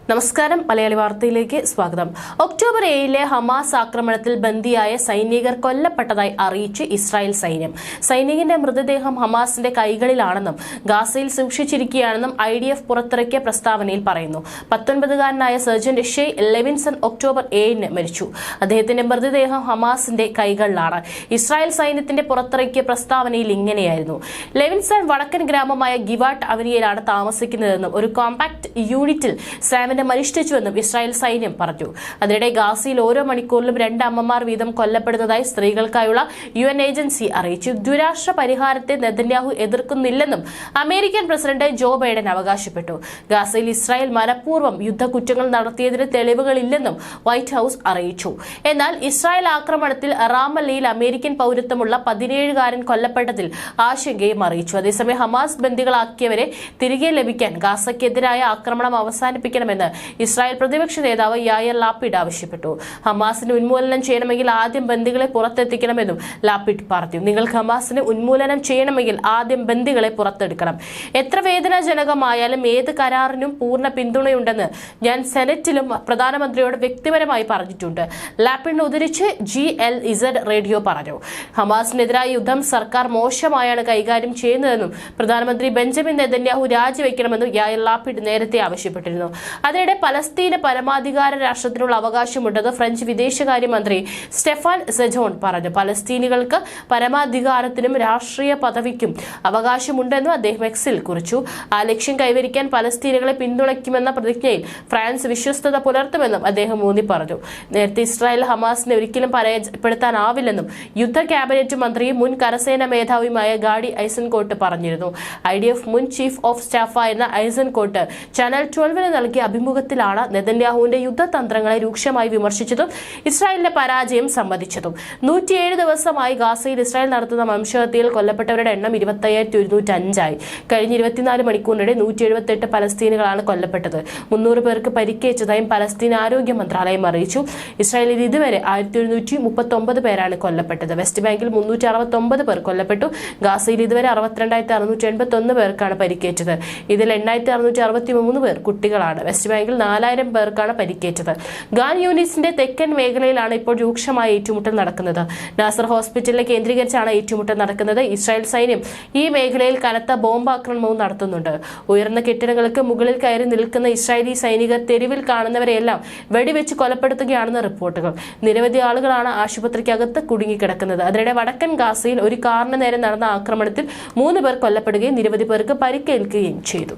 നമസ്കാരം, മലയാളി വാർത്തയിലേക്ക് സ്വാഗതം. ഒക്ടോബർ 7 ഹമാസ് ആക്രമണത്തിൽ ബന്ദിയായ സൈനികർ കൊല്ലപ്പെട്ടതായി അറിയിച്ച് ഇസ്രായേൽ സൈന്യം. സൈനികന്റെ മൃതദേഹം ഹമാസിന്റെ കൈകളിലാണെന്നും ഗാസയിൽ സൂക്ഷിച്ചിരിക്കുകയാണെന്നും IDF പുറത്തിറക്കിയ പ്രസ്താവനയിൽ പറയുന്നു. 19-കാരനായ സർജന്റ് ഷെയ് ലെവിൻസൺ ഒക്ടോബർ 7 മരിച്ചു. അദ്ദേഹത്തിന്റെ മൃതദേഹം ഹമാസിന്റെ കൈകളിലാണ്. ഇസ്രായേൽ സൈന്യത്തിന്റെ പുറത്തിറക്കിയ പ്രസ്താവനയിൽ ഇങ്ങനെയായിരുന്നു: ലെവിൻസൺ വടക്കൻ ഗ്രാമമായ ഗിവാട്ട് അവനിയിലാണ് താമസിക്കുന്നതെന്നും ഒരു കോമ്പാക്ട് യൂണിറ്റിൽ സാമിനെ മരിഷ്ടിച്ചുവെന്നും ഇസ്രായേൽ സൈന്യം പറഞ്ഞു. അതിനിടെ ഗാസയിൽ ഓരോ മണിക്കൂറിലും 2 അമ്മമാർ വീതം കൊല്ലപ്പെടുന്നതായി സ്ത്രീകൾക്കായുള്ള UN ഏജൻസി അറിയിച്ചു. ദ്വിരാഷ്ട്ര പരിഹാരത്തെ നെതന്യാഹു എതിർക്കുന്നില്ലെന്നും അമേരിക്കൻ പ്രസിഡന്റ് ജോ ബൈഡൻ അവകാശപ്പെട്ടു. ഗാസയിൽ ഇസ്രായേൽ മനഃപൂർവ്വം യുദ്ധക്കുറ്റങ്ങൾ നടത്തിയതിന് തെളിവുകളില്ലെന്നും വൈറ്റ് ഹൌസ് അറിയിച്ചു. എന്നാൽ ഇസ്രായേൽ ആക്രമണത്തിൽ റാമല്ലയിൽ അമേരിക്കൻ പൗരത്വമുള്ള 17-കാരൻ കൊല്ലപ്പെട്ടതിൽ ആശങ്കയും അറിയിച്ചു. അതേസമയം ഹമാസ് ബന്ദികളാക്കിയവരെ തിരികെ ലഭിക്കാൻ ഗാസയ്ക്കെതിരായ ആക്രമണം അവസാനിപ്പിക്കണമെന്ന് ഇസ്രായേൽ പ്രതിപക്ഷ നേതാവ് യായർ ലാപിഡ് ആവശ്യപ്പെട്ടു. ഹമാസിന് ഉന്മൂലനം ചെയ്യണമെങ്കിൽ ആദ്യം ബന്ദികളെ പുറത്തെത്തിക്കണമെന്നും ലാപിഡ് പറഞ്ഞു. നിങ്ങൾക്ക് ഹമാസിനെ ഉന്മൂലനം ചെയ്യണമെങ്കിൽ ആദ്യം ബന്ദികളെ പുറത്തെടുക്കണം. എത്ര വേദനാജനകമായാലും ഏത് കരാറിനും പൂർണ്ണ പിന്തുണയുണ്ടെന്ന് ഞാൻ സെനറ്റിലും പ്രധാനമന്ത്രിയോട് വ്യക്തിപരമായി പറഞ്ഞിട്ടുണ്ട്, ലാപിഡിനെ ഉദ്ധരിച്ച് GLZ റേഡിയോ പറഞ്ഞു. ഹമാസിനെതിരായ യുദ്ധം സർക്കാർ മോശമായാണ് കൈകാര്യം ചെയ്യുന്നതെന്നും പ്രധാനമന്ത്രി ബെഞ്ചമിൻ നെതന്യാഹു രാജിവെക്കണമെന്നും യായർ ലാപിഡ് നേരത്തെ ആവശ്യപ്പെട്ടിരുന്നു. അതിനിടെ പലസ്തീന് പരമാധികാര രാഷ്ട്രത്തിനുള്ള അവകാശമുണ്ടെന്ന് ഫ്രഞ്ച് വിദേശകാര്യമന്ത്രി സ്റ്റെഫാൻ സെജോൺ പറഞ്ഞു. പലസ്തീനികൾക്ക് പരമാധികാരത്തിനും രാഷ്ട്രീയ പദവിക്കും അവകാശമുണ്ടെന്നും അദ്ദേഹം എക്സിൽ കുറിച്ചു. ആ ലക്ഷ്യം കൈവരിക്കാൻ പലസ്തീനുകളെ പിന്തുണയ്ക്കുമെന്ന പ്രതിജ്ഞയിൽ ഫ്രാൻസ് വിശ്വസ്തത പുലർത്തുമെന്നും അദ്ദേഹം ഊന്നി പറഞ്ഞു. നേരത്തെ ഇസ്രായേൽ ഹമാസിനെ ഒരിക്കലും പരാജയപ്പെടുത്താനാവില്ലെന്നും യുദ്ധ ക്യാബിനറ്റ് മന്ത്രിയും മുൻ കരസേനാ മേധാവിയുമായ ഗാഡി ഐസൻകോട്ട് പറഞ്ഞിരുന്നു. IDF മുൻ ചീഫ് ഓഫ് സ്റ്റാഫായിരുന്ന ഐസൻകോട്ട് ചാനൽ 12 നൽകിയ അഭിമുഖത്തിലാണ് നെതന്യാഹുവിന്റെ യുദ്ധതന്ത്രങ്ങളെ രൂക്ഷമായി വിമർശിച്ചതും ഇസ്രായേലിന്റെ പരാജയം സമ്മതിച്ചതും. 107 ദിവസമായി ഗാസയിൽ ഇസ്രായേൽ നടത്തുന്ന വംശഹത്യയിൽ കൊല്ലപ്പെട്ടവരുടെ എണ്ണം 25,105 ആയി. കഴിഞ്ഞ 24 മണിക്കൂറിനിടെ 178 പലസ്തീനുകളാണ് കൊല്ലപ്പെട്ടത്. 300 പേർക്ക് പരിക്കേറ്റതായും പലസ്തീൻ ആരോഗ്യ മന്ത്രാലയം അറിയിച്ചു. ഇസ്രായേലിൽ ഇതുവരെ 1139 പേരാണ് കൊല്ലപ്പെട്ടത്. വെസ്റ്റ് ബാങ്കിൽ 369 പേർ കൊല്ലപ്പെട്ടു. ഗാസയിൽ ഇതുവരെ 62,681 പേർക്കാണ് പരിക്കേറ്റത്. ഇതിൽ 8,663 പേർ കുട്ടികളാണ്. വെസ്റ്റ് ബാങ്കിൽ 4,000 പേർക്കാണ് പരിക്കേറ്റത്. ഗാൻ യൂണിസിന്റെ തെക്കൻ മേഖലയിലാണ് ഇപ്പോൾ രൂക്ഷമായ ഏറ്റുമുട്ടൽ നടക്കുന്നത്. നാസർ ഹോസ്പിറ്റലിനെ കേന്ദ്രീകരിച്ചാണ് ഏറ്റുമുട്ടൽ നടക്കുന്നത്. ഇസ്രായേൽ സൈന്യം ഈ മേഖലയിൽ കനത്ത ബോംബാക്രമണവും നടത്തുന്നുണ്ട്. ഉയർന്ന കെട്ടിടങ്ങൾക്ക് മുകളിൽ കയറി നിൽക്കുന്ന ഇസ്രായേലി സൈനികർ തെരുവിൽ കാണുന്നവരെയെല്ലാം വെടിവെച്ച് കൊലപ്പെടുത്തുകയാണെന്ന് റിപ്പോർട്ടുകൾ. നിരവധി ആളുകളാണ് ആശുപത്രിക്കകത്ത് കുടുങ്ങിക്കിടക്കുന്നത്. അതിനിടെ വടക്കൻ ഗാസയിൽ ഒരു കാറിന് നേരെ നടന്ന ആക്രമണത്തിൽ 3 പേർ കൊല്ലപ്പെടുകയും നിരവധി പേർക്ക് പരിക്കേൽക്കുകയും ചെയ്തു.